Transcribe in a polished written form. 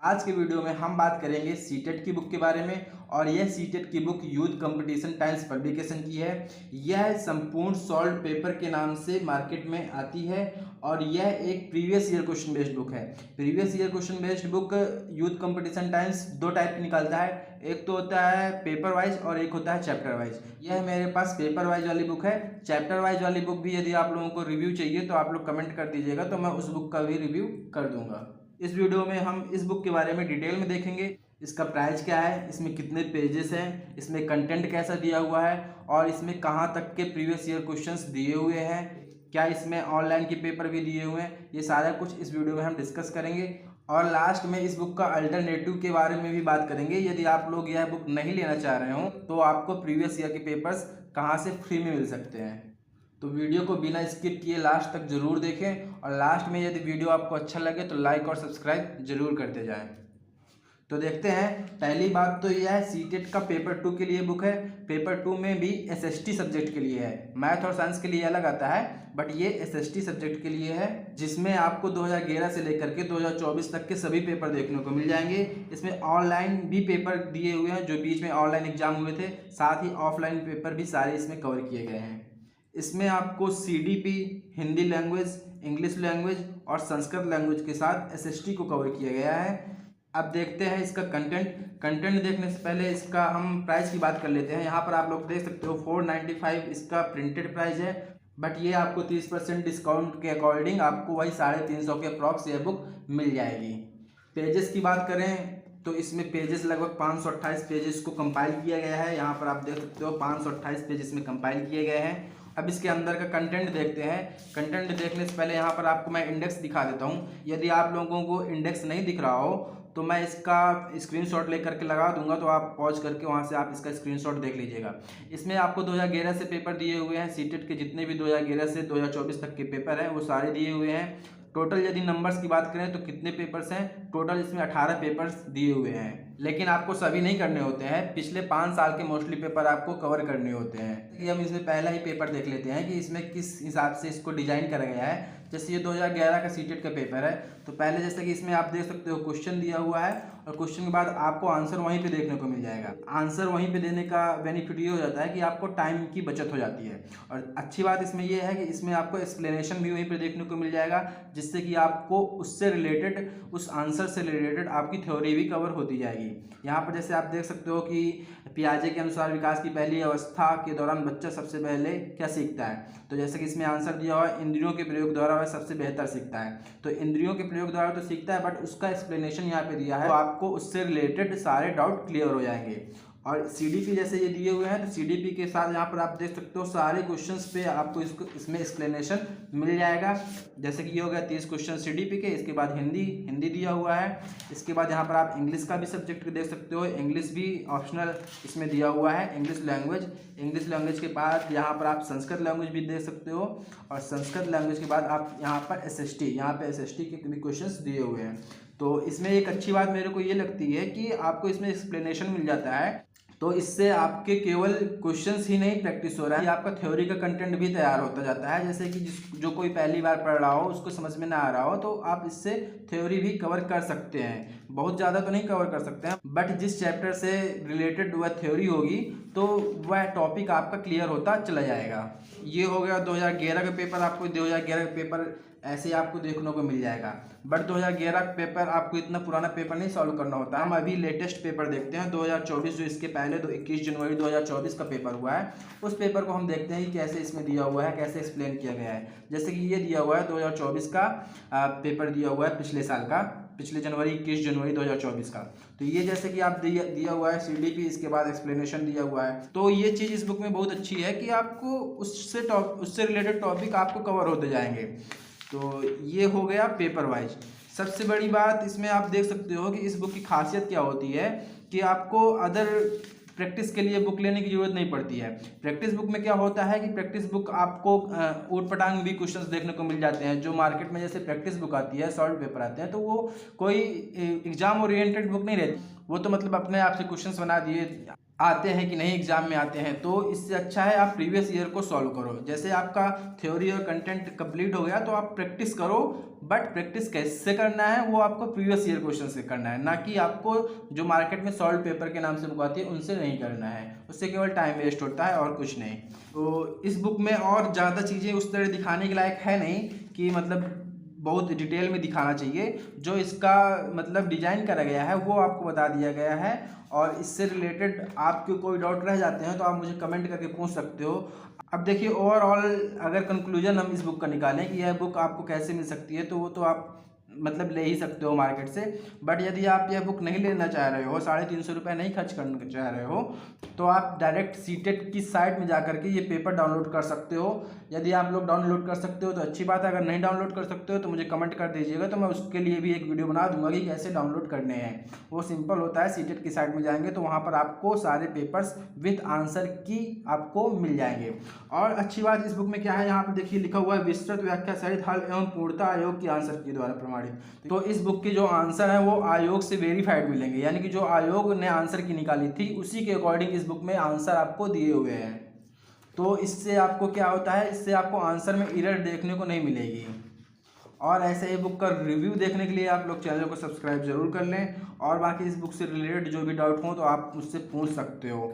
आज के वीडियो में हम बात करेंगे सीटेट की बुक के बारे में। और यह सीटेट की book youth competition times publication की है। यह संपूर्ण सॉल्व पेपर के नाम से मार्केट में आती है और यह एक previous year question based book है। Previous year question based book youth competition times दो टाइप की निकालता है, एक तो होता है पेपर वाइज और एक होता है चैप्टर वाइज। यह मेरे पास पेपर वाइज वाली बुक है। चैप्टर वाइज वाली बुक भी यदि आप लोगों को रिव्यू चाहिए तो आप लोग कमेंट कर दीजिएगा, तो मैं उस बुक का भी रिव्यू कर दूंगा। इस वीडियो में हम इस बुक के बारे में डिटेल में देखेंगे। इसका प्राइस क्या है, इसमें कितने पेजेस हैं, इसमें कंटेंट कैसा दिया हुआ है और इसमें कहाँ तक के प्रीवियस ईयर क्वेश्चंस दिए हुए हैं, क्या इसमें ऑनलाइन के पेपर भी दिए हुए हैं, ये सारा कुछ इस वीडियो में हम डिस्कस करेंगे। और लास्ट में इस बुक का अल्टरनेटिव के बारे में भी बात करेंगे। यदि आप लोग यह बुक नहीं लेना चाह रहे हो तो आपको प्रीवियस ईयर के पेपर्स कहाँ से फ्री में मिल सकते हैं। तो वीडियो को बिना स्किप किए लास्ट तक जरूर देखें और लास्ट में यदि वीडियो आपको अच्छा लगे तो लाइक और सब्सक्राइब जरूर करते जाएं। तो देखते हैं, पहली बात तो यह है सीटेट का पेपर 2 के लिए बुक है। पेपर 2 में भी एसएसटी सब्जेक्ट के लिए है, मैथ और साइंस के लिए अलग आता है, बट ये एसएसटी सब्जेक्ट के लिए है, जिसमें आपको 2011 से लेकर के 2024 तक के सभी पेपर देखने को मिल जाएंगे। इसमें ऑनलाइन भी पेपर दिए हुए हैं, जो बीच में ऑनलाइन एग्जाम हुए थे, साथ ही ऑफलाइन पेपर भी सारे इसमें कवर किए गए हैं। इसमें आपको CDP, Hindi language, English language और संस्कृत लैंग्वेज के साथ एसएसटी को कवर किया गया है। अब देखते हैं इसका कंटेंट देखने से पहले इसका हम प्राइस की बात कर लेते हैं। यहाँ पर आप लोग देख सकते हो 495 इसका प्रिंटेड प्राइस है, बट ये आपको 30% डिस्काउंट के अकॉर्डिंग आपको वही 350 के अप्रॉक्स ये बुक मिल जाएगी। पेजेस की बात करें तो इसमें पेजेस लगभग 528 पेजेस को कंपाइल किया गया है। यहाँ पर आप देख सकते हो 528 पेजेस में कंपाइल किए गए हैं। अब इसके अंदर का कंटेंट देखते हैं। कंटेंट देखने से पहले यहाँ पर आपको मैं इंडेक्स दिखा देता हूँ। यदि आप लोगों को इंडेक्स नहीं दिख रहा हो तो मैं इसका स्क्रीनशॉट लेकर के लगा दूंगा, तो आप पॉज करके वहाँ से आप इसका स्क्रीनशॉट देख लीजिएगा। इसमें आपको 2011 से पेपर दिए हुए हैं। सीटेट के जितने भी 2011 से 2024 तक के पेपर हैं वो सारे दिए हुए हैं। टोटल यदि नंबर्स की बात करें तो कितने पेपर्स हैं, टोटल इसमें 18 पेपर्स दिए हुए हैं। लेकिन आपको सभी नहीं करने होते हैं, पिछले 5 साल के मोस्टली पेपर आपको कवर करने होते हैं। कि हम इसमें पहला ही पेपर देख लेते हैं कि इसमें किस हिसाब से इसको डिजाइन करा गया है। जैसे ये 2011 का सीटेट का पेपर है, तो पहले जैसे कि इसमें आप देख सकते हो क्वेश्चन दिया हुआ है और क्वेश्चन के बाद आपको आंसर वहीं पे देखने को मिल जाएगा। आंसर वहीं पे देने का बेनिफिट ये हो जाता है कि आपको टाइम की बचत हो जाती है। और अच्छी बात इसमें ये है कि इसमें आपको एक्सप्लेनेशन भी वहीं पे देखने को मिल जाएगा, जिससे कि आपको उससे रिलेटेड, उस आंसर से रिलेटेड आपकी थ्योरी भी कवर होती जाएगी। यहाँ पर जैसे आप देख सकते हो कि पियाजे के अनुसार विकास की पहली अवस्था के दौरान बच्चा सबसे पहले क्या सीखता है, तो जैसे कि इसमें आंसर दिया हुआ है इंद्रियों के प्रयोग द्वारा वह सबसे बेहतर सीखता है। तो इंद्रियों के प्रयोग द्वारा तो सीखता है, बट उसका एक्सप्लेनेशन यहाँ पे दिया है, तो आपको उससे रिलेटेड सारे डाउट क्लियर हो जाएंगे। और सीडीपी जैसे ये दिए हुए हैं, तो सीडीपी के साथ यहाँ पर आप देख सकते हो सारे क्वेश्चंस पे आपको इसमें एक्सप्लेनेशन मिल जाएगा। जैसे कि ये हो गया 30 क्वेश्चन सीडीपी के, इसके बाद हिंदी दिया हुआ है। इसके बाद यहाँ पर आप इंग्लिश का भी सब्जेक्ट देख सकते हो, इंग्लिश भी ऑप्शनल इसमें दिया हुआ है। इंग्लिश लैंग्वेज के बाद यहाँ पर आप संस्कृत लैंग्वेज भी देख सकते हो, और संस्कृत लैंग्वेज के बाद आप यहाँ पर एसएसटी के भी क्वेश्चन दिए हुए हैं। तो इसमें एक अच्छी बात मेरे को ये लगती है कि आपको इसमें एक्सप्लेनेशन मिल जाता है, तो इससे आपके केवल क्वेश्चंस ही नहीं प्रैक्टिस हो रहा है, आपका थ्योरी का कंटेंट भी तैयार होता जाता है। जैसे कि जो कोई पहली बार पढ़ रहा हो, उसको समझ में ना आ रहा हो, तो आप इससे थ्योरी भी कवर कर सकते हैं। बहुत ज़्यादा तो नहीं कवर कर सकते हैं, बट जिस चैप्टर से रिलेटेड वह थ्योरी होगी तो वह टॉपिक आपका क्लियर होता चला जाएगा। ये हो गया 2011 का पेपर। आपको 2011 का पेपर ऐसे आपको देखने को मिल जाएगा, बट 2011 का पेपर आपको इतना पुराना पेपर नहीं सॉल्व करना होता है। हम अभी लेटेस्ट पेपर देखते हैं 2024, जो इसके पहले 21 जनवरी 2024 का पेपर हुआ है, उस पेपर को हम देखते हैं कि कैसे इसमें दिया हुआ है, कैसे एक्सप्लेन किया गया है। जैसे कि ये दिया हुआ है 2024 का पेपर दिया हुआ है, पिछले साल का, पिछले जनवरी 21 जनवरी 2024 का। तो ये जैसे कि आप दिया हुआ है सीडीपी, इसके बाद एक्सप्लेनेशन दिया हुआ है। तो ये चीज़ इस बुक में बहुत अच्छी है कि आपको उससे रिलेटेड टॉपिक आपको कवर होते जाएंगे। तो ये हो गया पेपर वाइज। सबसे बड़ी बात इसमें आप देख सकते हो कि इस बुक की खासियत क्या होती है कि आपको अदर प्रैक्टिस के लिए बुक लेने की जरूरत नहीं पड़ती है। प्रैक्टिस बुक में क्या होता है कि प्रैक्टिस बुक आपको ऊट पटांग भी क्वेश्चंस देखने को मिल जाते हैं। जो मार्केट में जैसे प्रैक्टिस बुक आती है, सॉल्व पेपर आते हैं, तो वो कोई एग्जाम ओरिएंटेड बुक नहीं रहती, वो तो मतलब अपने आप से क्वेश्चंस बना दिए, आते हैं कि नहीं एग्जाम में आते हैं, तो इससे अच्छा है आप प्रीवियस ईयर को सॉल्व करो। जैसे आपका थ्योरी और कंटेंट कंप्लीट हो गया तो आप प्रैक्टिस करो, बट प्रैक्टिस कैसे करना है वो आपको प्रीवियस ईयर क्वेश्चन से करना है, ना कि आपको जो मार्केट में सॉल्व पेपर के नाम से बुक आती है उनसे नहीं करना है। उससे केवल टाइम वेस्ट होता है और कुछ नहीं। तो इस बुक में और ज़्यादा चीज़ें उस तरह दिखाने के लायक है नहीं कि मतलब बहुत डिटेल में दिखाना चाहिए। जो इसका मतलब डिजाइन करा गया है वो आपको बता दिया गया है, और इससे रिलेटेड आपके कोई डाउट रह जाते हैं तो आप मुझे कमेंट करके पूछ सकते हो। अब देखिए ओवरऑल अगर कंक्लूजन हम इस बुक का निकालें कि यह बुक आपको कैसे मिल सकती है, तो वो तो आप मतलब ले ही सकते हो मार्केट से। बट यदि आप यह बुक नहीं लेना चाह रहे हो, 350 रुपये नहीं खर्च करना चाह रहे हो, तो आप डायरेक्ट सीटेट की साइट में जा करके ये पेपर डाउनलोड कर सकते हो। यदि आप लोग डाउनलोड कर सकते हो तो अच्छी बात है, अगर नहीं डाउनलोड कर सकते हो तो मुझे कमेंट कर दीजिएगा, तो मैं उसके लिए भी एक वीडियो बना दूंगा कि कैसे डाउनलोड करने हैं। वो सिंपल होता है, सीटेट की साइट में जाएंगे तो वहाँ पर आपको सारे पेपर्स विथ आंसर की आपको मिल जाएंगे। और अच्छी बात इस बुक में क्या है, यहाँ पर देखिए लिखा हुआ है विस्तृत व्याख्या सहित हल एवं पूर्णता आयोग के आंसर की द्वारा प्रमाणित। तो इस बुक के जो आंसर है वो आयोग से वेरीफाइड मिलेंगे, यानी कि जो आयोग ने आंसर की निकाली थी उसी के अकॉर्डिंग इस बुक में आंसर आपको दिए हुए हैं। तो इससे आपको क्या होता है, इससे आपको आंसर में एरर देखने को नहीं मिलेगी। और ऐसे ही बुक का रिव्यू देखने के लिए आप लोग चैनल को सब्सक्राइब जरूर कर लें, और बाकी इस बुक से रिलेटेड जो भी डाउट हो तो आप मुझसे पूछ सकते हो।